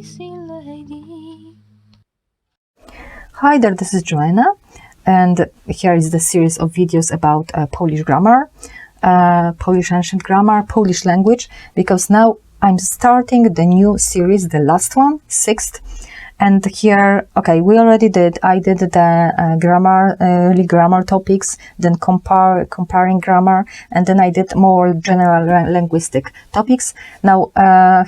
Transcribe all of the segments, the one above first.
JCLady. Hi there, this is Joanna, and here is the series of videos about Polish grammar, Polish ancient grammar, Polish language, because now I'm starting the new series, the last one, 6th. And here, okay, I did the grammar, early grammar topics, then comparing grammar, and then I did more general linguistic topics. Now,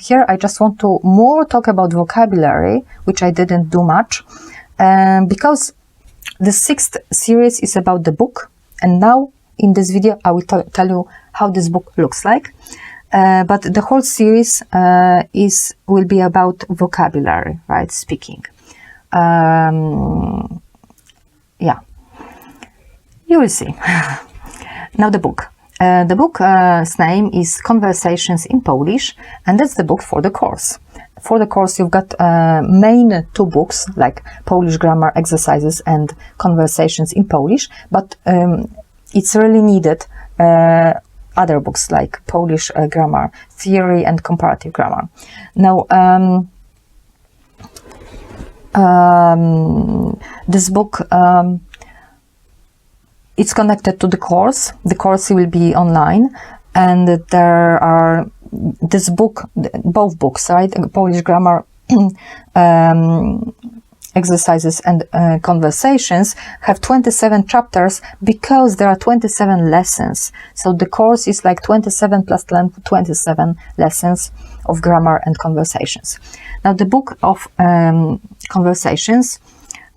here I just want to more talk about vocabulary, which I didn't do much, because the 6th series is about the book, and now in this video I will tell you how this book looks like. But the whole series will be about vocabulary, right? Speaking. Yeah, you will see. Now the book. The book's name is Conversations in Polish, and that's the book for the course. For the course, you've got main 2 books, like Polish grammar exercises and conversations in Polish, but it's really needed other books like Polish grammar, theory and comparative grammar. Now, this book, it's connected to the course. The course will be online, and there are both books, right? Polish grammar exercises and conversations have 27 chapters because there are 27 lessons. So the course is like 27 plus 27 lessons of grammar and conversations. Now the book of conversations,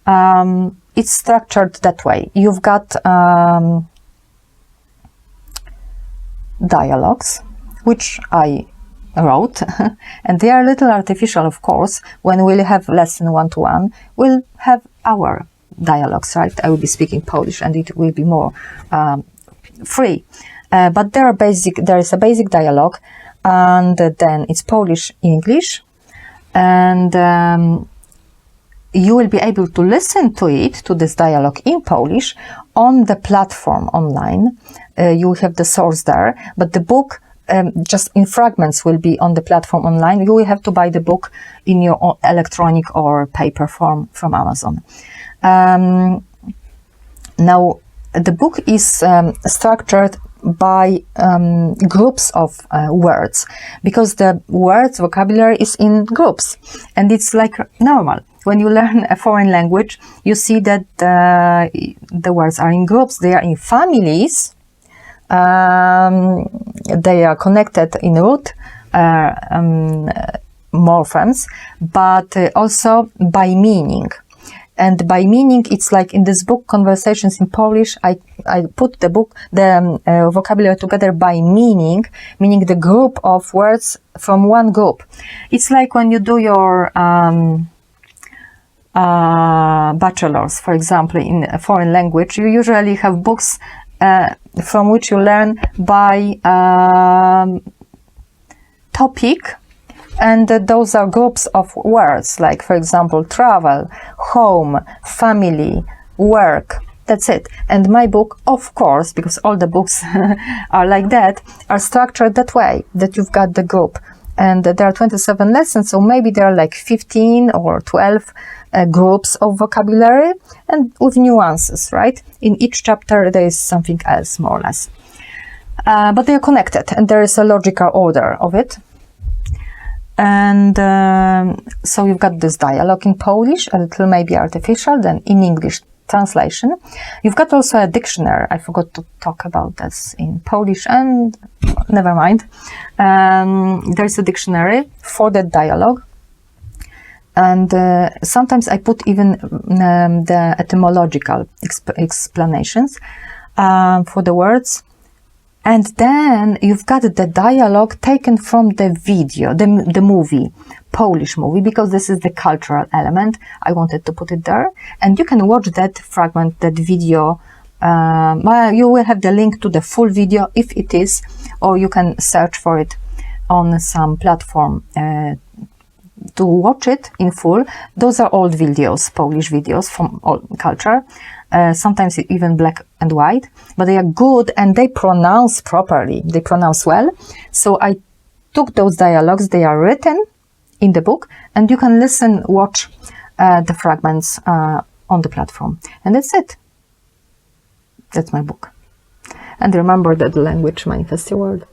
it's structured that way. You've got dialogues, which I wrote, and they are a little artificial, of course. When we'll have lesson 1-to-1, we'll have our dialogues, right? I will be speaking Polish and it will be more free. But there is a basic dialogue, and then it's Polish, English, and you will be able to listen to this dialogue in Polish on the platform online. You have the source there, but the book just in fragments will be on the platform online. You will have to buy the book in your own electronic or paper form from Amazon. Now, the book is structured by groups of words, because the words vocabulary is in groups, and it's like normal. When you learn a foreign language, you see that the words are in groups, they are in families. They are connected in root morphemes, but also by meaning. And by meaning, it's like in this book, Conversations in Polish, I put the vocabulary together by meaning, meaning the group of words from one group. It's like when you do your bachelor's, for example, in a foreign language, you usually have books from which you learn by topic, and those are groups of words, like, for example, travel, home, family, work. That's it. And my book, of course, because all the books are like that, are structured that way, that you've got the group. And there are 27 lessons, so maybe there are like 15 or 12 groups of vocabulary, and with nuances, right? In each chapter there is something else, more or less. But they are connected, and there is a logical order of it. And so you've got this dialogue in Polish, a little maybe artificial, then in English translation. You've got also a dictionary. I forgot to talk about this in Polish, and never mind. There's a dictionary for the dialogue. And sometimes I put even the etymological explanations for the words. And then you've got the dialogue taken from the video, the movie, Polish movie, because this is the cultural element. I wanted to put it there. And you can watch that fragment, that video. You will have the link to the full video if it is, or you can search for it on some platform to watch it in full. Those are old videos, Polish videos from all culture. Sometimes even black and white, but they are good and they pronounce properly. They pronounce well. So I took those dialogues. They are written in the book, and you can listen, watch the fragments on the platform. And that's it. That's my book. And remember that the language manifests your world.